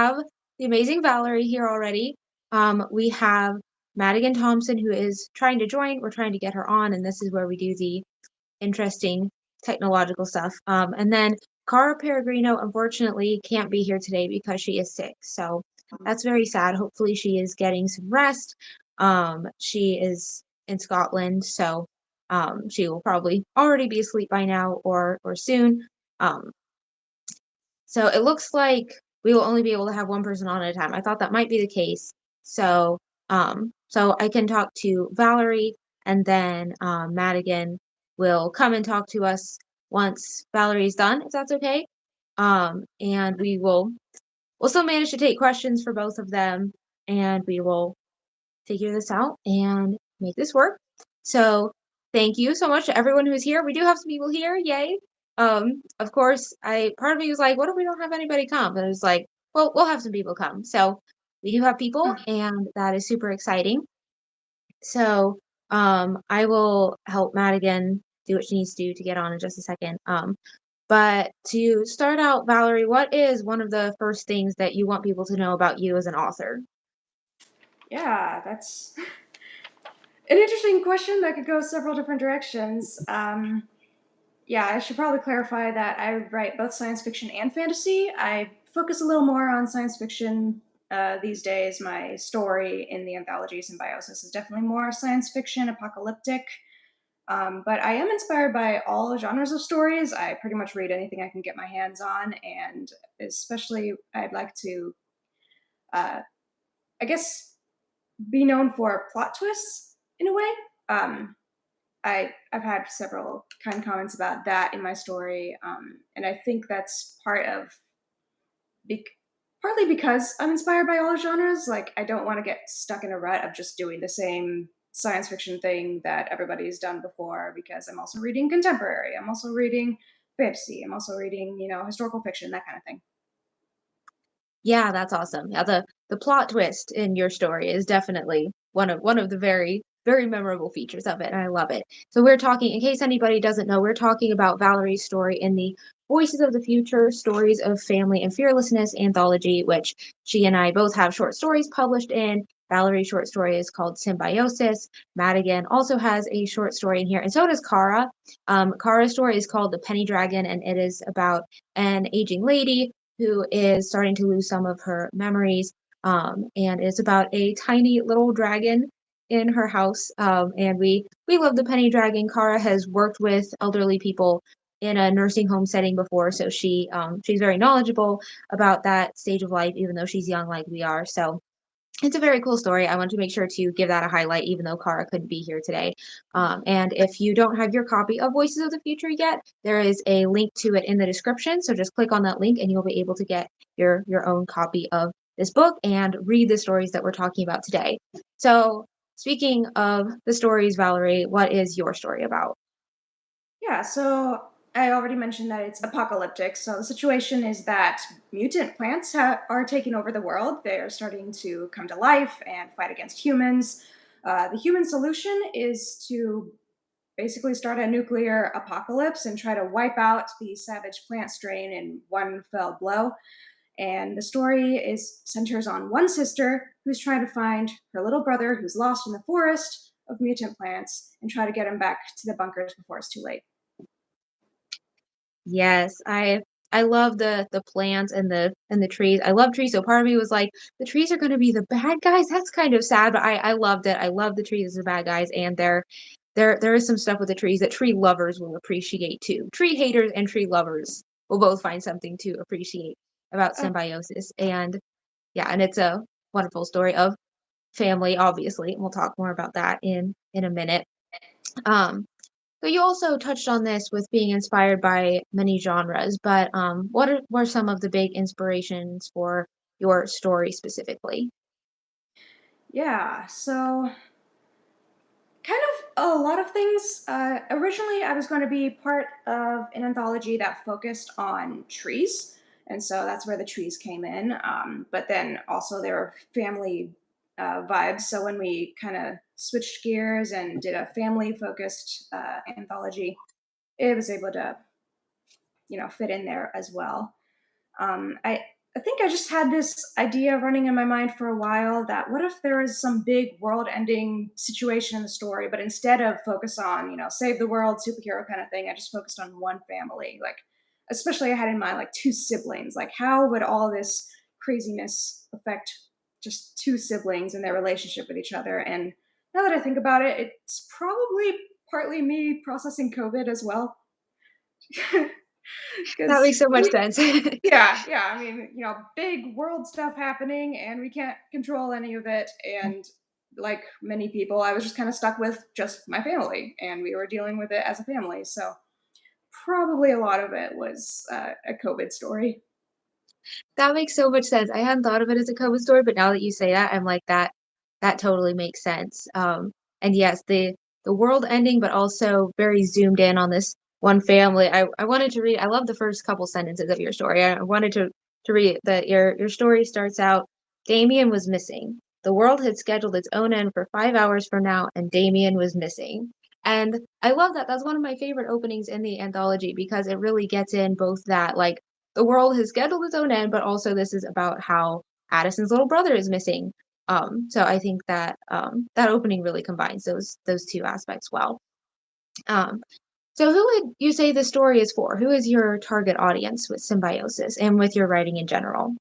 have the amazing Valari here already. We have Madigan Thompson, who is trying to join. We're trying to get her on, and this is where we do the interesting technological stuff. And then Cara Peregrino, unfortunately, can't be here today because she is sick. So that's very sad. Hopefully, she is getting some rest. She is in Scotland, so she will probably already be asleep by now or soon. Um, so it looks like we will only be able to have one person on at a time. I thought that might be the case. So I can talk to Valari, and then Madigan will come and talk to us once Valarie's done, if that's okay. And we'll still manage to take questions for both of them, and we will figure this out and make this work. So thank you so much to everyone who's here. We do have some people here, yay. Of course, part of me was like, what if we don't have anybody come? And I was like, well, we'll have some people come. So we do have people, and that is super exciting. So I will help Madigan do what she needs to do to get on in just a second. But to start out, Valari, what is one of the first things that you want people to know about you as an author? Yeah, that's an interesting question that could go several different directions. Yeah, I should probably clarify that I write both science fiction and fantasy. I focus a little more on science fiction these days. My story in the anthology Symbiosis is definitely more science fiction, apocalyptic. But I am inspired by all genres of stories. I pretty much read anything I can get my hands on, and especially I'd like to, uh, I guess, be known for plot twists in a way. Um, I've had several kind comments about that in my story, and I think that's bec- partly because I'm inspired by all genres. Like I don't want to get stuck in a rut of just doing the same science fiction thing that everybody's done before. Because I'm also reading contemporary. I'm also reading fantasy. I'm also reading historical fiction, that kind of thing. Yeah, that's awesome. Yeah, the plot twist in your story is definitely one of the very memorable features of it, and I love it. So we're talking, in case anybody doesn't know, we're talking about Valerie's story in the Voices of the Future: Stories of Family and Fearlessness anthology, which she and I both have short stories published in. Valerie's short story is called Symbiosis. Madigan also has a short story in here, and so does Cara. Cara's story is called The Penny Dragon, and it is about an aging lady who is starting to lose some of her memories. And it's about a tiny little dragon in her house. And we love the penny dragon. Cara has worked with elderly people in a nursing home setting before, so she's very knowledgeable about that stage of life, even though she's young like we are. So it's a very cool story. I want to make sure to give that a highlight, even though Cara couldn't be here today. And if you don't have your copy of Voices of the Future yet, there is a link to it in the description. So just click on that link and you'll be able to get your own copy of this book and read the stories that we're talking about today. So speaking of the stories, Valari, what is your story about? Yeah, so I already mentioned that it's apocalyptic. So the situation is that mutant plants are taking over the world. They're starting to come to life and fight against humans. The human solution is to basically start a nuclear apocalypse and try to wipe out the savage plant strain in one fell blow. And the story is centers on one sister who's trying to find her little brother who's lost in the forest of mutant plants and try to get him back to the bunkers before it's too late. Yes, I love the plants and the trees. I love trees. So part of me was like, the trees are gonna be the bad guys. That's kind of sad, but I loved it. I love the trees as the bad guys, and there is some stuff with the trees that tree lovers will appreciate too. Tree haters and tree lovers will both find something to appreciate about Uh, symbiosis. And yeah, and it's a wonderful story of family, obviously. And we'll talk more about that in a minute. Um, so you also touched on this with being inspired by many genres, but were some of the big inspirations for your story specifically? yeah, so kind of a lot of things. Originally, I was going to be part of an anthology that focused on trees, and so that's where the trees came in. But then also there were family vibes. So when we kind of switched gears and did a family-focused anthology, it was able to fit in there as well. I I think I just had this idea running in my mind for a while that what if there was some big world ending situation in the story, but instead of focus on, save the world, superhero kind of thing, I just focused on one family. Like, especially I had in mind like two siblings. Like, how would all this craziness affect just two siblings and their relationship with each other? And now that I think about it, it's probably partly me processing COVID as well. That Because makes so much sense. yeah, yeah. I mean, big world stuff happening, and we can't control any of it. And like many people, I was just kind of stuck with just my family, and we were dealing with it as a family. So probably a lot of it was a COVID story. That makes so much sense. I hadn't thought of it as a COVID story, but now that you say that, I'm like, that totally makes sense. And yes, the world ending, but also very zoomed in on this one family. I wanted to read. I love the first couple sentences of your story. I wanted to read that your story starts out. Damien was missing. The world had scheduled its own end for 5 hours from now, and Damien was missing. And I love that. That's one of my favorite openings in the anthology because it really gets in both that like the world has scheduled its own end, but also this is about how Addison's little brother is missing. So I think that that opening really combines those two aspects well. Um, so who would you say the story is for? Who is your target audience with Symbiosis and with your writing in general?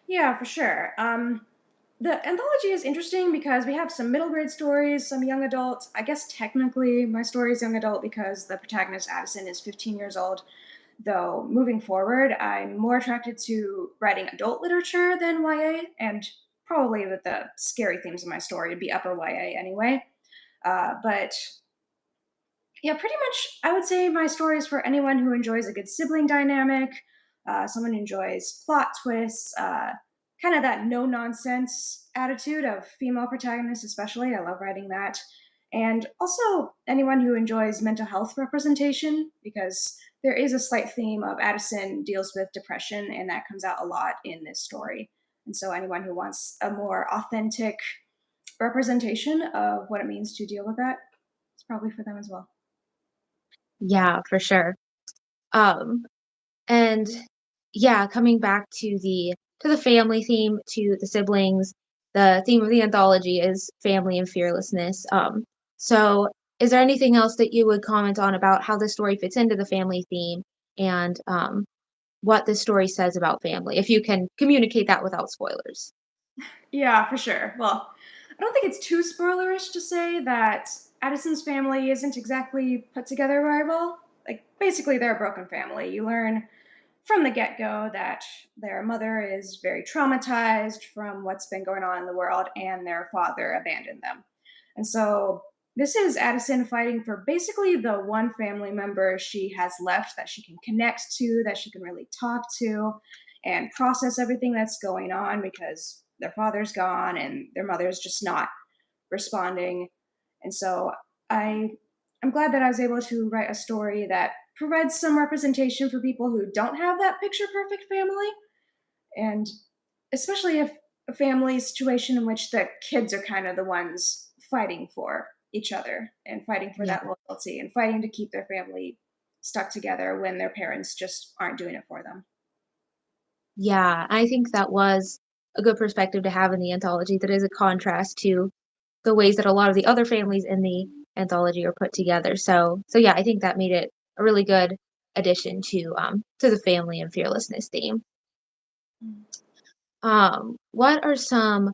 Yeah, for sure. The anthology is interesting because we have some middle grade stories, some young adult. I guess technically my story is young adult because the protagonist Addison is 15 years old. Though moving forward, I'm more attracted to writing adult literature than YA, and probably with the scary themes of my story to be upper YA anyway. But yeah, pretty much I would say my story is for anyone who enjoys a good sibling dynamic, someone who enjoys plot twists, kind of that no nonsense attitude of female protagonists, especially. I love writing that. And also anyone who enjoys mental health representation, because there is a slight theme of Addison deals with depression, and that comes out a lot in this story. And so anyone who wants a more authentic representation of what it means to deal with that, it's probably for them as well. Yeah, for sure. Um, and yeah, coming back to the family theme, to the siblings, the theme of the anthology is family and fearlessness. So is there anything else that you would comment on about how the story fits into the family theme and what the story says about family, if you can communicate that without spoilers? Yeah, for sure. Well, I don't think it's too spoilerish to say that Addison's family isn't exactly put together very well. Like, basically, they're a broken family. You learn from the get go that their mother is very traumatized from what's been going on in the world, and their father abandoned them. And so, this is Addison fighting for basically the one family member she has left that she can connect to, that she can really talk to, and process everything that's going on because their father's gone and their mother's just not responding. And so I I'm glad that I was able to write a story that provides some representation for people who don't have that picture perfect family, and especially if a family situation in which the kids are kind of the ones fighting for each other and fighting for Yeah. that loyalty and fighting to keep their family stuck together when their parents just aren't doing it for them. Yeah, I think that was a good perspective to have in the anthology that is a contrast to the ways that a lot of the other families in the anthology are put together. So yeah, I think that made it a really good addition to the family and fearlessness theme. What are some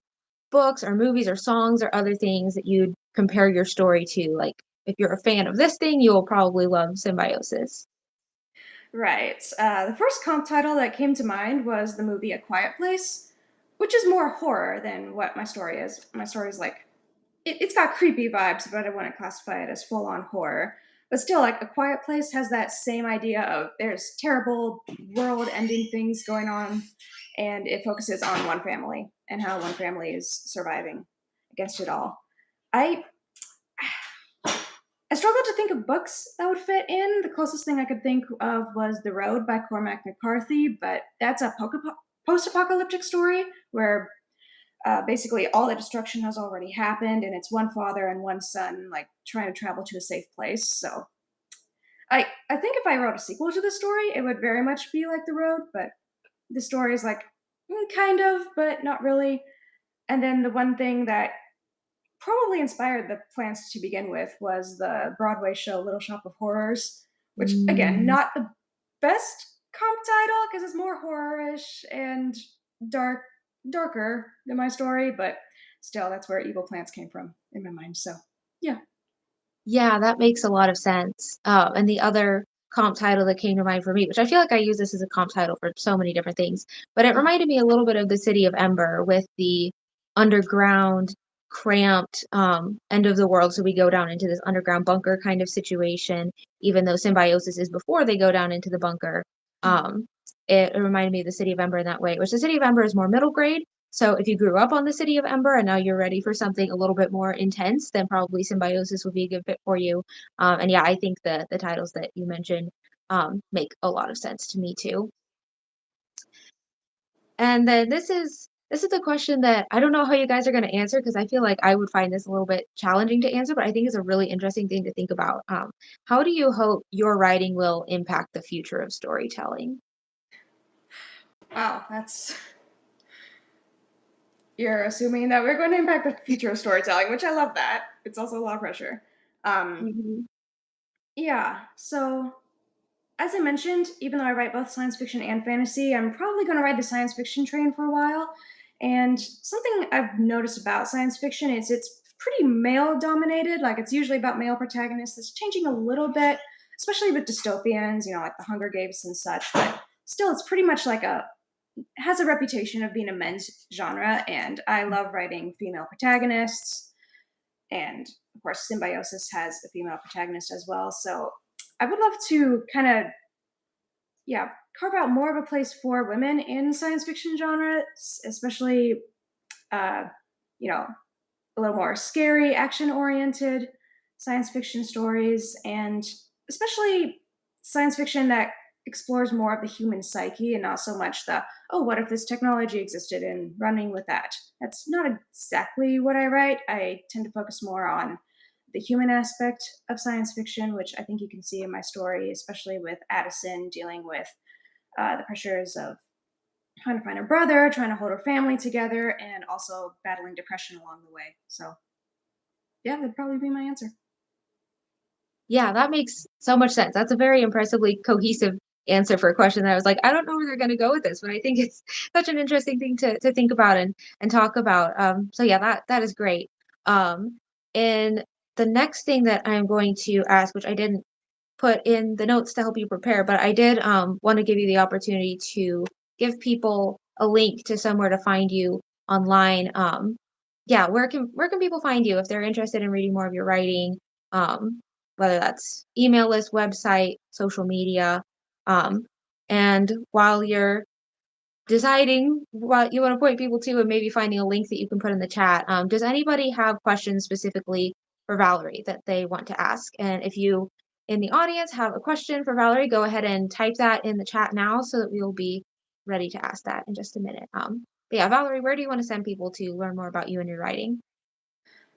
books or movies or songs or other things that you'd compare your story to? Like if you're a fan of this thing, you'll probably love Symbiosis. Right. The first comp title that came to mind was the movie A Quiet Place, which is more horror than what my story is. My story is like it's got creepy vibes, but I wouldn't classify it as full on horror. But still, like A Quiet Place has that same idea of there's terrible world ending things going on, and it focuses on one family and how one family is surviving against it all. I I struggled to think of books that would fit in. The closest thing I could think of was The Road by Cormac McCarthy, but that's a post apocalyptic story where basically all the destruction has already happened and it's one father and one son like trying to travel to a safe place. So I think if I wrote a sequel to the story, it would very much be like The Road, but the story is like Kind of, but not really. And then the one thing that probably inspired the plans to begin with was the Broadway show Little Shop of Horrors, which again, Mm. not the best comp title because it's more horror-ish and dark darker than my story, but still that's where evil plants came from in my mind. So yeah. Yeah, that makes a lot of sense. And the other comp title that came to mind for me, which I feel like I use this as a comp title for so many different things, but it Uh-huh. reminded me a little bit of the City of Ember with the underground, cramped end of the world. So we go down into this underground bunker kind of situation, even though symbiosis is before they go down into the bunker. Mhm. Um, it reminded me of the City of Ember in that way, which the City of Ember is more middle grade. So if you grew up on the City of Ember and now you're ready for something a little bit more intense, then probably Symbiosis would be a good fit for you. And yeah, I think the titles that you mentioned make a lot of sense to me too. And then this is a question that I don't know how you guys are going to answer because I feel like I would find this a little bit challenging to answer, but I think it's a really interesting thing to think about. How do you hope your writing will impact the future of storytelling? Wow, that's you're assuming that we're going to impact the future of storytelling, which I love that. It's also a lot of pressure. Um, Mhm. yeah, so as I mentioned, even though I write both science fiction and fantasy, I'm probably going to ride the science fiction train for a while. And something I've noticed about science fiction is it's pretty male dominated. Like it's usually about male protagonists. That's changing a little bit, especially with dystopians, like the Hunger Games and such. But still, it's pretty much like has a reputation of being a men's genre. And I love writing female protagonists. And of course, Symbiosis has a female protagonist as well. So I would love to kind of, yeah, carve out more of a place for women in science fiction genres, especially, uh, you know, a little more scary, action oriented science fiction stories, and especially science fiction that explores more of the human psyche and not so much the, oh, what if this technology existed and running with that. That's not exactly what I write. I tend to focus more on the human aspect of science fiction, which I think you can see in my story, especially with Addison dealing with the pressures of trying to find her brother, trying to hold her family together, and also battling depression along the way. So, yeah, that'd probably be my answer. Yeah, that makes so much sense. That's a very impressively cohesive answer for a question that I was like, I don't know where they're going to go with this, but I think it's such an interesting thing to think about and talk about. So yeah, that is great. And the next thing that I'm going to ask, which I didn't put in the notes to help you prepare, but I did want to give you the opportunity to give people a link to somewhere to find you online. Yeah, where can people find you if they're interested in reading more of your writing? Um, whether that's email list, website, social media. Um, and while you're deciding what you want to point people to and maybe finding a link that you can put in the chat, does anybody have questions specifically for Valerie that they want to ask? And if you in the audience have a question for Valerie, go ahead and type that in the chat now so that we will be ready to ask that in just a minute. But yeah, Valerie, where do you want to send people to learn more about you and your writing?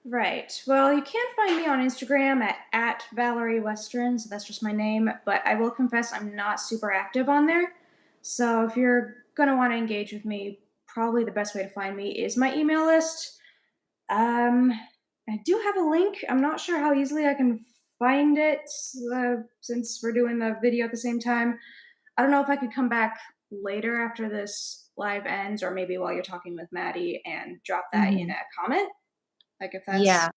Right. Well, you can find me on Instagram at Valari Westeren, so that's just my name, but I will confess I'm not super active on there. So if you're going to want to engage with me, probably the best way to find me is my email list. Um, I do have a link. I'm not sure how easily I can find it since we're doing the video at the same time. I don't know if I could come back later after this live ends, or maybe while you're talking with Maddie and drop that in Mhm. a comment. Like if that's Yeah,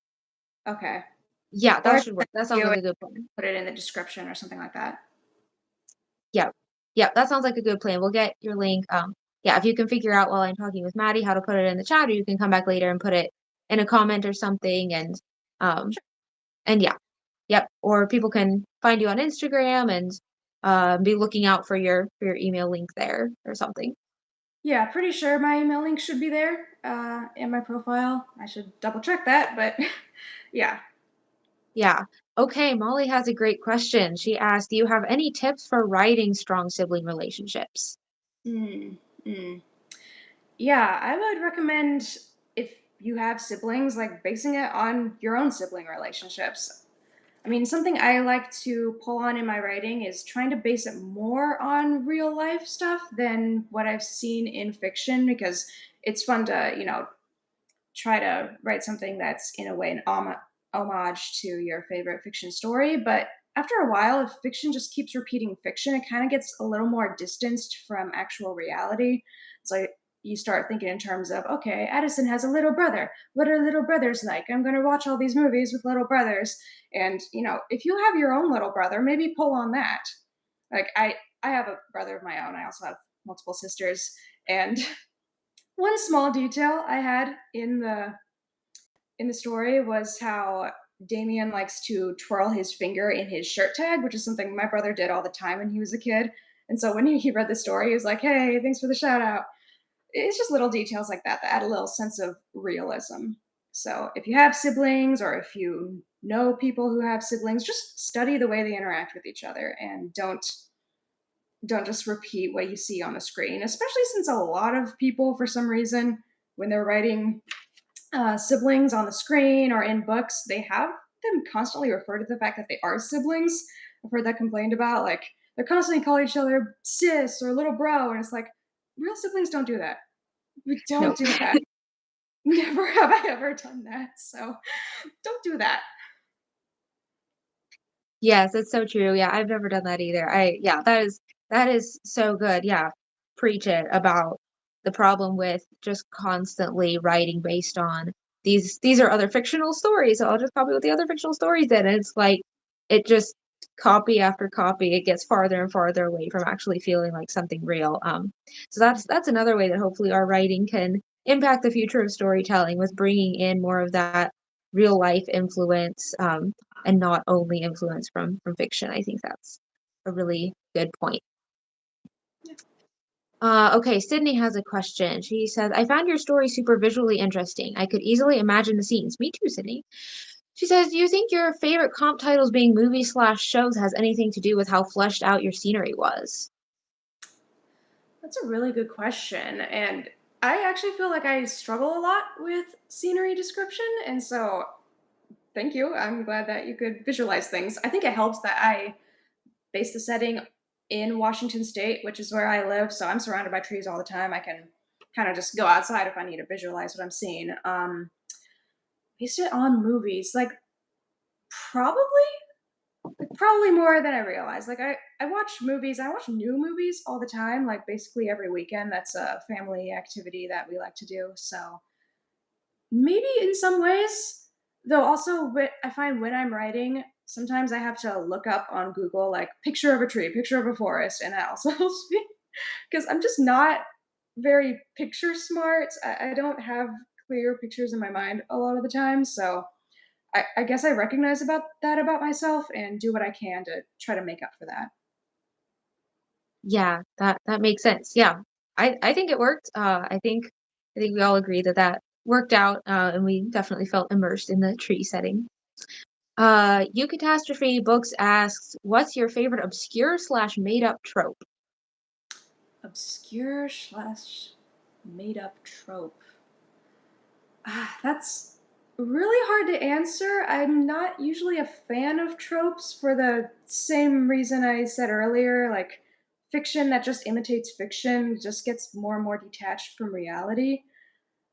okay. yeah, Or that I should can work. That sounds video like it, a good plan. put it in the description or something like that. Yeah. Yeah, that sounds like a good plan. We'll get your link. Yeah, if you can figure out while I'm talking with Maddie how to put it in the chat, or you can come back later and put it in a comment or something. Um, and yeah, yep. Or people can find you on Instagram and be looking out for your email link there or something. Yeah, pretty sure my email link should be there in my profile. I should double check that, but yeah. Yeah. Okay, Molly has a great question. She asked, "Do you have any tips for writing strong sibling relationships?" Mm, mm. Yeah, I would recommend if you have siblings, like basing it on your own sibling relationships. I mean, something I like to pull on in my writing is trying to base it more on real life stuff than what I've seen in fiction because it's fun to, try to write something that's in a way an homage to your favorite fiction story. But after a while, if fiction just keeps repeating fiction, it kind of gets a little more distanced from actual reality. So you start thinking in terms of, okay, Addison has a little brother. What are little brothers like? I'm going to watch all these movies with little brothers. And, if you have your own little brother, maybe pull on that. Like, I have a brother of my own. I also have multiple sisters. And one small detail I had in the story was how Damien likes to twirl his finger in his shirt tag, which is something my brother did all the time when he was a kid. And so when he read the story, he was like, "Hey, thanks for the shout out." It's just little details like that that add a little sense of realism. So if you have siblings or if you know people who have siblings, just study the way they interact with each other and don't just repeat what you see on the screen, especially since a lot of people, for some reason, when they're writing siblings on the screen or in books, they have them constantly refer to the fact that they are siblings. I've heard that complained about. Like they're constantly calling each other sis or little bro, and it's like real siblings don't do that. We don't Nope. do that. Never have I ever done that. So don't do that. Yes, it's so true. Yeah, I've never done that either. Yeah, that is so good. Yeah. Preach it about the problem with just constantly writing based on these are other fictional stories, so I'll just copy what the other fictional stories did. And it's like it just copy after copy, it gets farther and farther away from actually feeling like something real. So that's another way that hopefully our writing can impact the future of storytelling with bringing in more of that real life influence. And not only influence from fiction. I think that's a really good point. Okay, Sydney has a question. She says, I found your story super visually interesting. I could easily imagine the scenes. Me too, Sydney. She says, do you think your favorite comp titles being movies slash shows has anything to do with how fleshed out your scenery was? That's a really good question. And I actually feel like I struggle a lot with scenery description. And so thank you. I'm glad that you could visualize things. I think it helps that I base the setting in Washington State, which is where I live. So I'm surrounded by trees all the time. I can kind of just go outside if I need to visualize what I'm seeing. Based it on movies, probably, probably more than I realized. Like I watch movies. I watch new movies all the time. Like basically every weekend. That's a family activity that we like to do. So maybe in some ways, though also I find when I'm writing, sometimes I have to look up on Google like picture of a tree, picture of a forest, and that also helps me because I'm just not very picture smart. I don't have clear pictures in my mind a lot of the time, so I guess I recognize about that about myself and do what I can to try to make up for that. Yeah, that makes sense. Yeah. I think it worked. I think we all agree that that worked out, and we definitely felt immersed in the tree setting. You Catastrophe Books asks, "What's your favorite obscure slash made up trope?" Obscure slash made up trope. That's really hard to answer. I'm not usually a fan of tropes for the same reason I said earlier. Like, fiction that just imitates fiction just gets more and more detached from reality.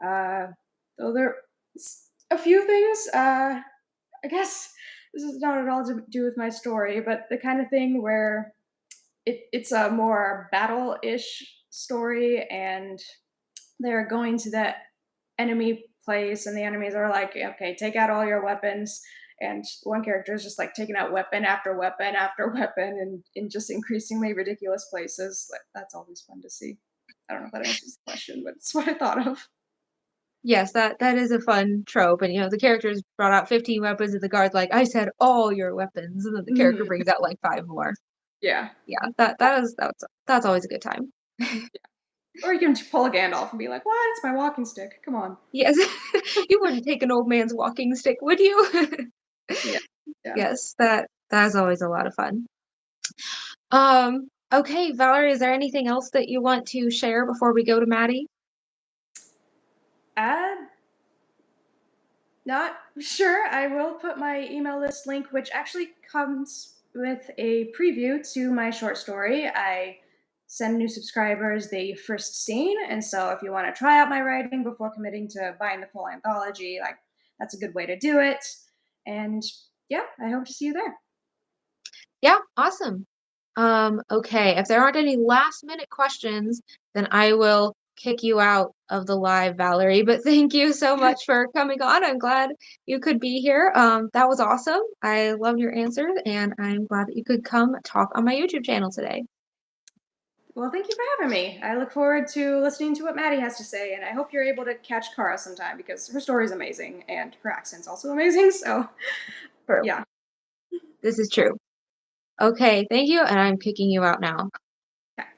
Uh, though there a few things. I guess this is not at all to do with my story, but the kind of thing where it's a more battle-ish story, and they're going to the enemy place, and the enemies are like, okay, take out all your weapons. And one character is just like taking out weapon after weapon after weapon and in just increasingly ridiculous places. Like, that's always fun to see. I don't know if that answers the question, but it's what I thought of. Yes, that is a fun trope, and, the characters brought out 15 weapons, and the guard's like, "I said all your weapons," and then the character Mhm. brings out, like, 5 more. Yeah. Yeah, that's always a good time. Or you can pull a Gandalf and be like, what? It's my walking stick. Come on. Yes. You wouldn't take an old man's walking stick, would you? Yeah. Yeah. Yes, that is always a lot of fun. Okay, Valerie, is there anything else that you want to share before we go to Maddie? Uh, Not sure. I will put my email list link, which actually comes with a preview to my short story. I send new subscribers the first scene, and so if you want to try out my writing before committing to buying the full anthology, like that's a good way to do it. And yeah, I hope to see you there. Yeah, awesome. Okay, if there aren't any last minute questions, then I will kick you out of the live, Valerie. But thank you so much for coming on. I'm glad you could be here. That was awesome. I loved your answers, and I'm glad that you could come talk on my YouTube channel today. Well, thank you for having me. I look forward to listening to what Maddie has to say, and I hope you're able to catch Cara sometime because her story is amazing and her accent's also amazing. So, True. yeah. This is true. Okay, thank you, and I'm kicking you out now. Okay.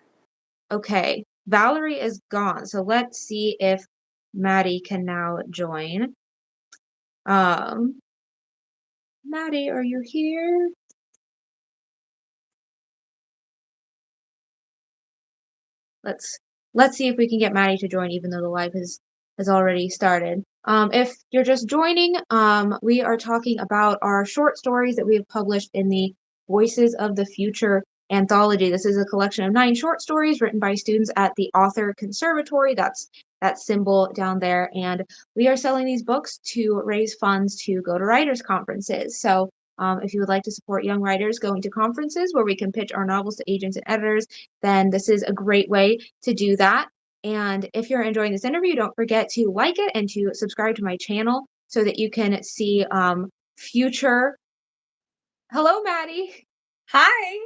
Okay, Valerie is gone, so let's see if Maddie can now join. Um, Maddie, are you here? Let's let's see if we can get Maddie to join, even though the live has already started. If you're just joining, we are talking about our short stories that we have published in the Voices of the Future anthology. This is a collection of 9 short stories written by students at the Author Conservatory. That's that symbol down there, and we are selling these books to raise funds to go to writers' conferences. So. If you would like to support young writers going to conferences where we can pitch our novels to agents and editors, then this is a great way to do that. And if you're enjoying this interview, don't forget to like it and to subscribe to my channel so that you can see future. Hello, Maddie. Hi,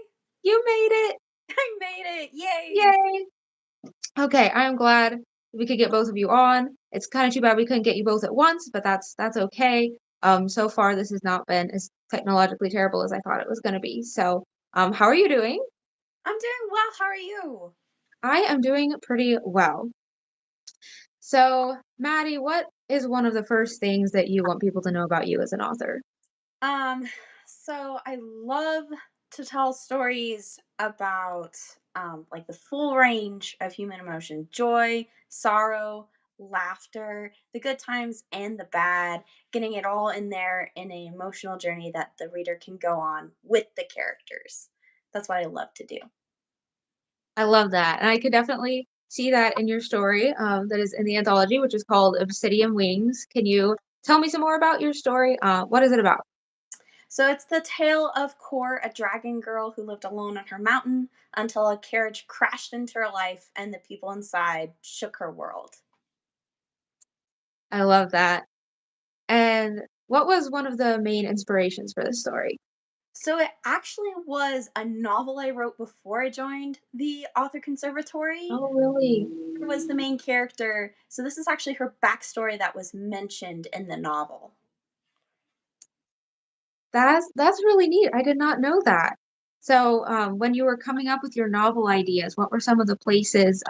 You made it. I made it. Yay. Yay. Okay, I'm glad we could get both of you on. It's kind of too bad we couldn't get you both at once, but that's okay. So far this has not been as technologically terrible as I thought it was going to be. So, how are you doing? I'm doing well. How are you? I am doing pretty well. So, Maddie, what is one of the first things that you want people to know about you as an author? Um, so I love to tell stories about like the full range of human emotion, joy, sorrow, laughter, the good times and the bad, getting it all in there in an emotional journey that the reader can go on with the characters. That's what I love to do. I love that. And I could definitely see that in your story that is in the anthology, which is called Obsidian Wings. Can you tell me some more about your story? What is it about? So it's the tale of Kor, a dragon girl who lived alone on her mountain until a carriage crashed into her life and the people inside shook her world. I love that. And what was one of the main inspirations for this story? So it actually was a novel I wrote before I joined the Author Conservatory. Oh, really? Was the main character. So this is actually her backstory that was mentioned in the novel. That's really neat. I did not know that. So, when you were coming up with your novel ideas, what were some of the places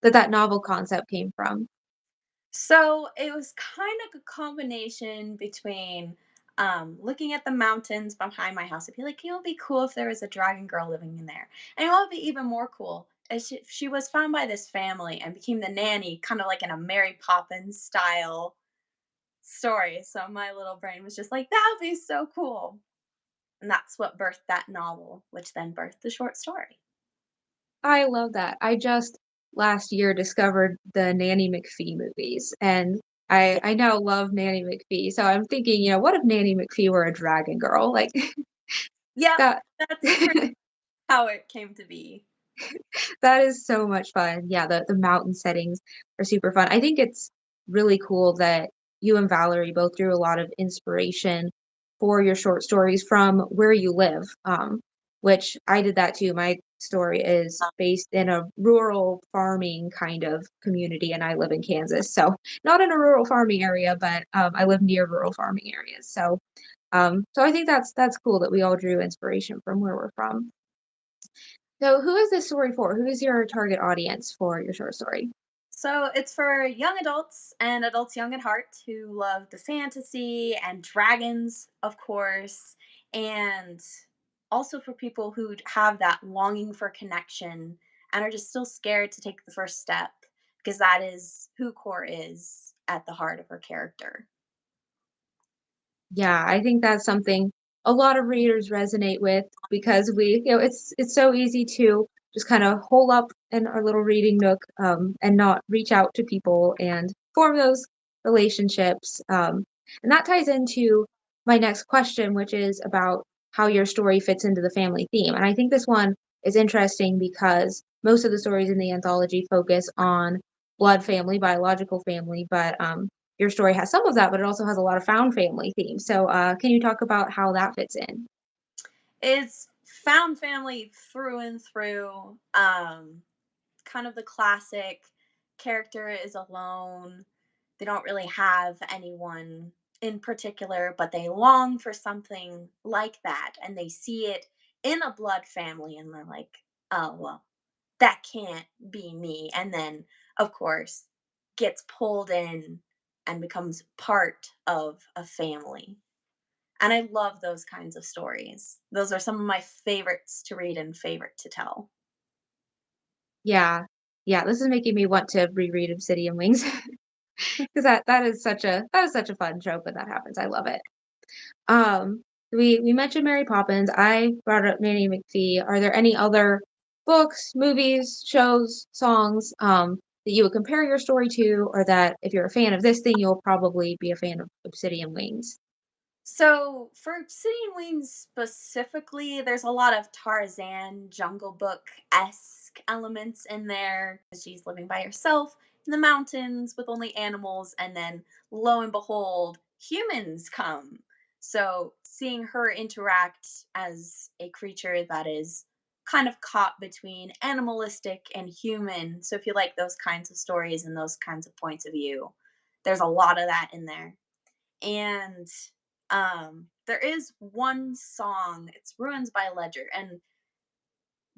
that novel concept came from? So it was kind of a combination between looking at the mountains behind my house. I'd be like, you know, it'd be cool if there was a dragon girl living in there. And what would be even more cool is she was found by this family and became the nanny, kind of like in a Mary Poppins style story. So my little brain was just like, that would be so cool. And that's what birthed that novel, which then birthed the short story. I love that. I just last year discovered the Nanny McPhee movies, and I now love Nanny McPhee. So I'm thinking, what if Nanny McPhee were a dragon girl? Like Yep, that. that's pretty how it came to be. That is so much fun. Yeah, the mountain settings are super fun. I think it's really cool that you and Valerie both drew a lot of inspiration for your short stories from where you live, which I did that too. My story is based in a rural farming kind of community, and I live in Kansas. So not in a rural farming area, but I live near rural farming areas. So I think that's cool that we all drew inspiration from where we're from. So who is this story for? Who is your target audience for your short story? So it's for young adults and adults young at heart who love the fantasy and dragons, of course, and also for people who have that longing for connection and are just still scared to take the first step because that is who Core is at the heart of her character. Yeah, I think that's something a lot of readers resonate with because it's so easy to just kind of hole up in our little reading nook and not reach out to people and form those relationships. And that ties into my next question, which is about how your story fits into the family theme. And I think this one is interesting because most of the stories in the anthology focus on blood family, biological family, but your story has some of that, but it also has a lot of found family themes. So, can you talk about how that fits in? It's found family through and through. Kind of the classic character is alone. They don't really have anyone in particular, but they long for something like that. And they see it in a blood family and they're like, oh, well, that can't be me. And then, of course, gets pulled in and becomes part of a family. And I love those kinds of stories. Those are some of my favorites to read and favorite to tell. Yeah. Yeah, this is making me want to reread Obsidian Wings because that is such a fun trope when that happens. I love it. We mentioned Mary Poppins. I brought up Nanny McPhee. Are there any other books, movies, shows, songs that you would compare your story to, or that if you're a fan of this thing, you'll probably be a fan of Obsidian Wings? So for Obsidian Wings specifically, there's a lot of Tarzan Jungle Book esque elements in there. She's living by herself in the mountains with only animals, and then lo and behold, humans come. So seeing her interact as a creature that is kind of caught between animalistic and human. So if you like those kinds of stories and those kinds of points of view, there's a lot of that in there. And there is one song, it's Ruins by Ledger, and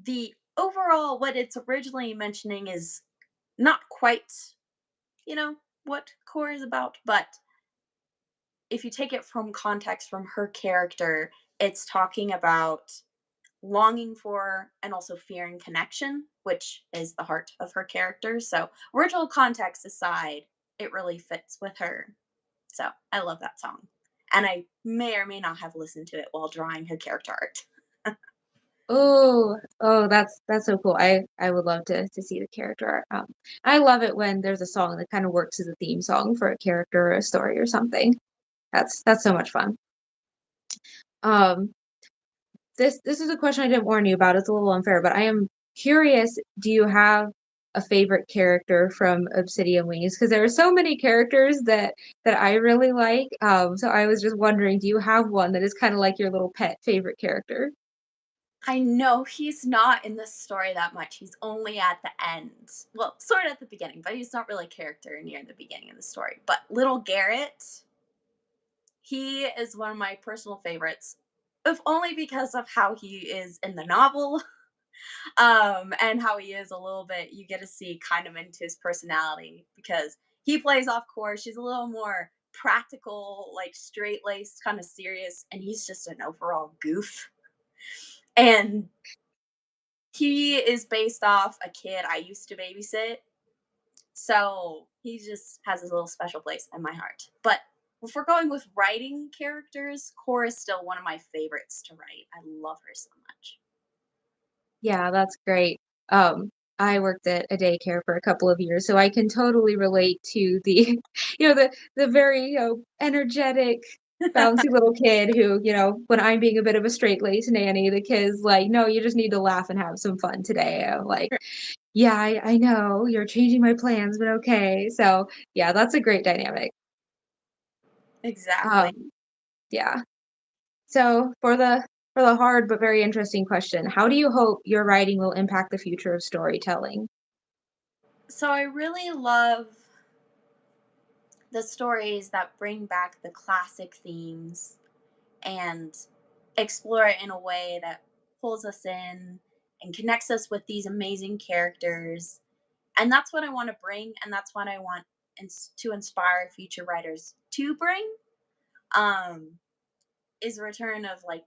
the overall what it's originally mentioning is not quite, you know, what core is about, but if you take it from context from her character, it's talking about longing for and also fearing connection, which is the heart of her character. So original context aside, it really fits with her. So I love that song. And I may or may not have listened to it while drawing her character art. Oh, oh, that's so cool. I would love to see the character art. I love it when there's a song that kind of works as a theme song for a character or a story or something. That's so much fun. Um, this is a question I didn't warn you about. It's a little unfair, but I am curious, do you have a favorite character from Obsidian Wings? Because there are so many characters that I really like. So I was just wondering, do you have one that is kind of like your little pet favorite character? I know he's not in this story that much. He's only at the end. Well, sort of at the beginning, but he's not really a character near the beginning of the story. But little Garrett, he is one of my personal favorites, if only because of how he is in the novel. And how he is a little bit, you get to see kind of into his personality because he plays off course. She's a little more practical, like straight laced, kind of serious, and he's just an overall goof. And he is based off a kid I used to babysit. So he just has his little special place in my heart. But if we're going with writing characters, Cora is still one of my favorites to write. I love her so much. Yeah, that's great. I worked at a daycare for a couple of years, so I can totally relate to the, the very, energetic, bouncy little kid who, when I'm being a bit of a straight-laced nanny, the kid's like, "No, you just need to laugh and have some fun today." I'm like, "Yeah, I know, you're changing my plans, but okay." So, yeah, that's a great dynamic. Exactly. Um, yeah. So for the hard but very interesting question, how do you hope your writing will impact the future of storytelling? So I really love the stories that bring back the classic themes and explore it in a way that pulls us in and connects us with these amazing characters. And that's what I want to bring, and that's what I want to inspire future writers to bring. Um, is a return of like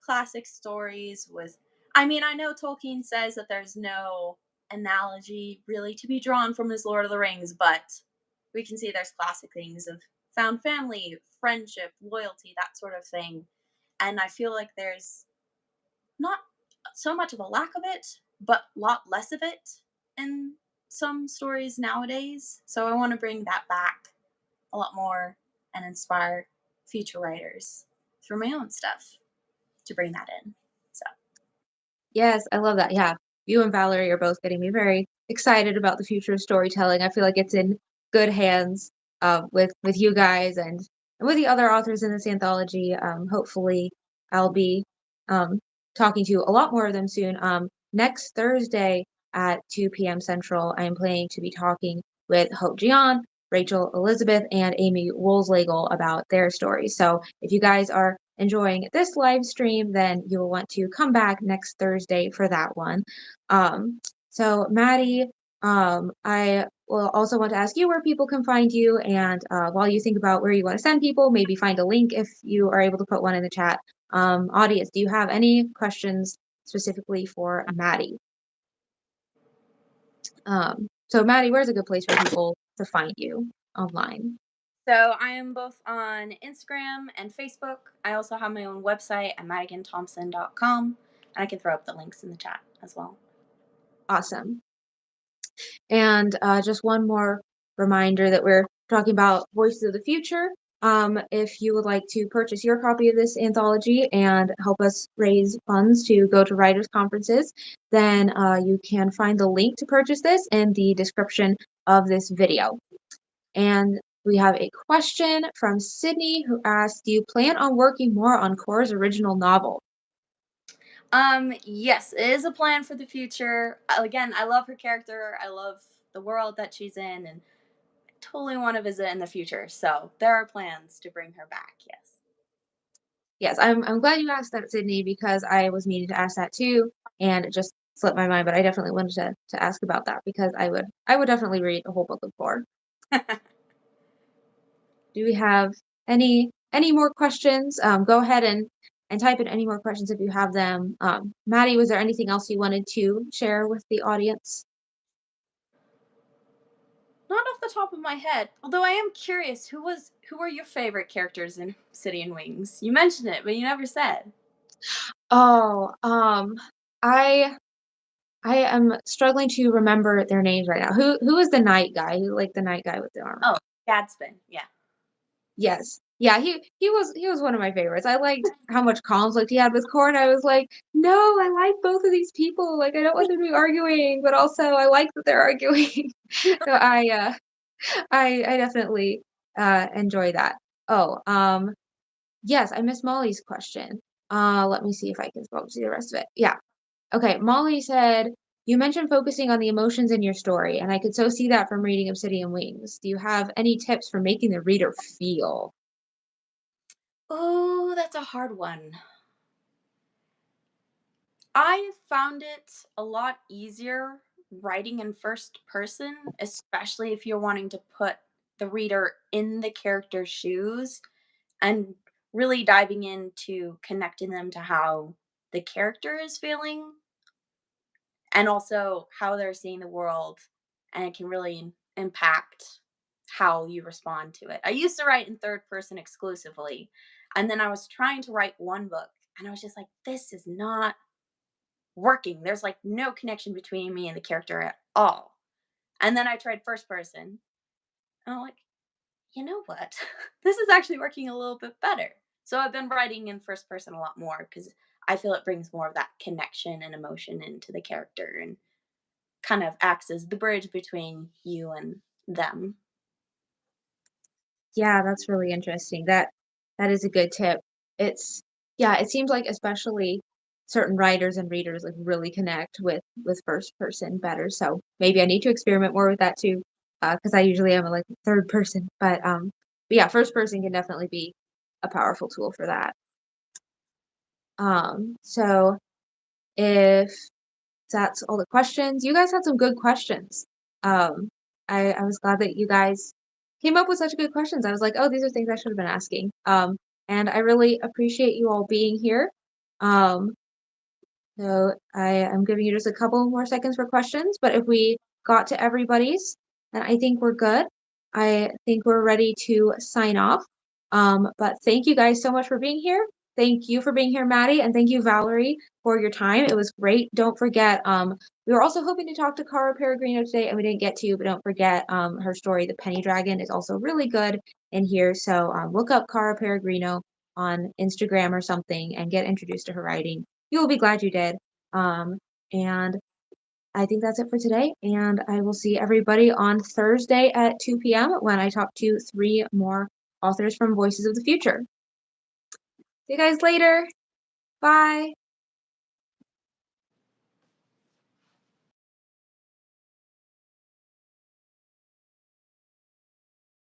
classic stories with. I mean, I know Tolkien says that there's no analogy really to be drawn from his Lord of the Rings, but we can see there's classic things of found family, friendship, loyalty, that sort of thing. And I feel like there's not so much of a lack of it, but a lot less of it in some stories nowadays. So I want to bring that back a lot more and inspire future writers through my own stuff to bring that in. So Yes, I love that. Yeah. You and Valerie are both getting me very excited about the future of storytelling. I feel like it's in good hands with you guys and with the other authors in this anthology. Hopefully, I'll be um, talking to a lot more of them soon. Next Thursday at 2 p.m. Central, I am planning to be talking with Hope Gian, Rachel Elizabeth, and Amy Woolslegel about their stories. So if you guys are enjoying this live stream, then you will want to come back next Thursday for that one. So Maddie, I will also want to ask you where people can find you, and while you think about where you want to send people, maybe find a link if you are able to put one in the chat. Audience, do you have any questions specifically for Maddie? So Maddie, where's a good place for people to find you online? So I am both on Instagram and Facebook. I also have my own website at madiganThompson.com, and I can throw up the links in the chat as well. Awesome. And just one more reminder that we're talking about Voices of the Future. If you would like to purchase your copy of this anthology and help us raise funds to go to writers' conferences, then you can find the link to purchase this in the description of this video. And we have a question from Sydney who asks, do you plan on working more on Cora's original novel? Yes, it is a plan for the future. Again, I love her character. I love the world that she's in, and totally want to visit in the future. So there are plans to bring her back. Yes. Yes, I'm glad you asked that, Sydney, because I was meaning to ask that too, and it just slipped my mind. But I definitely wanted to ask about that because I would definitely read a whole book of Core. Do we have any more questions? Go ahead and type in any more questions if you have them. Maddie, was there anything else you wanted to share with the audience? Not off the top of my head. Although I am curious, who were your favorite characters in City and Wings? You mentioned it, but you never said. Oh, I I am struggling to remember their names right now. Who is the night guy? Who like the night guy with the armor? Oh, Gadsden. Yeah. Yes. Yeah, he was one of my favorites. I liked how much conflict he had with Cord. I was like, "No, I like both of these people. Like, I don't want them to be arguing, but also I like that they're arguing." So I definitely enjoy that. Oh, yes, I missed Molly's question. Let me see if I can scroll to see the rest of it. Yeah. Okay, Molly said, "You mentioned focusing on the emotions in your story, and I could so see that from reading Obsidian Wings. Do you have any tips for making the reader feel?" Oh, that's a hard one. I found it a lot easier writing in first person, especially if you're wanting to put the reader in the character's shoes and really diving into connecting them to how the character is feeling and also how they're seeing the world. And it can really impact how you respond to it. I used to write in third person exclusively, and then I was trying to write one book, and I was just like, this is not working. There's like no connection between me and the character at all. And then I tried first person, and I'm like, you know what? This is actually working a little bit better. So I've been writing in first person a lot more because I feel it brings more of that connection and emotion into the character and kind of acts as the bridge between you and them. Yeah, that's really interesting. That is a good tip. It's yeah, it seems like especially certain writers and readers like really connect with first person better. So maybe I need to experiment more with that too, because I usually am a like third person. But yeah, first person can definitely be a powerful tool for that. So if that's all the questions, you guys had some good questions. Um, I was glad that you guys came up with such good questions. I was like, oh, these are things I should have been asking. And I really appreciate you all being here. Um, so I am giving you just a couple more seconds for questions, but if we got to everybody's, then I think we're good. I think we're ready to sign off. But thank you guys so much for being here. Thank you for being here, Maddie, and thank you, Valerie, for your time. It was great. Don't forget, we were also hoping to talk to Cara Peregrino today, and we didn't get to, but don't forget, her story, The Penny Dragon, is also really good in here. So look up Cara Peregrino on Instagram or something and get introduced to her writing. You will be glad you did. And I think that's it for today, and I will see everybody on Thursday at 2 p.m. when I talk to 3 more authors from Voices of the Future. See you guys later. Bye.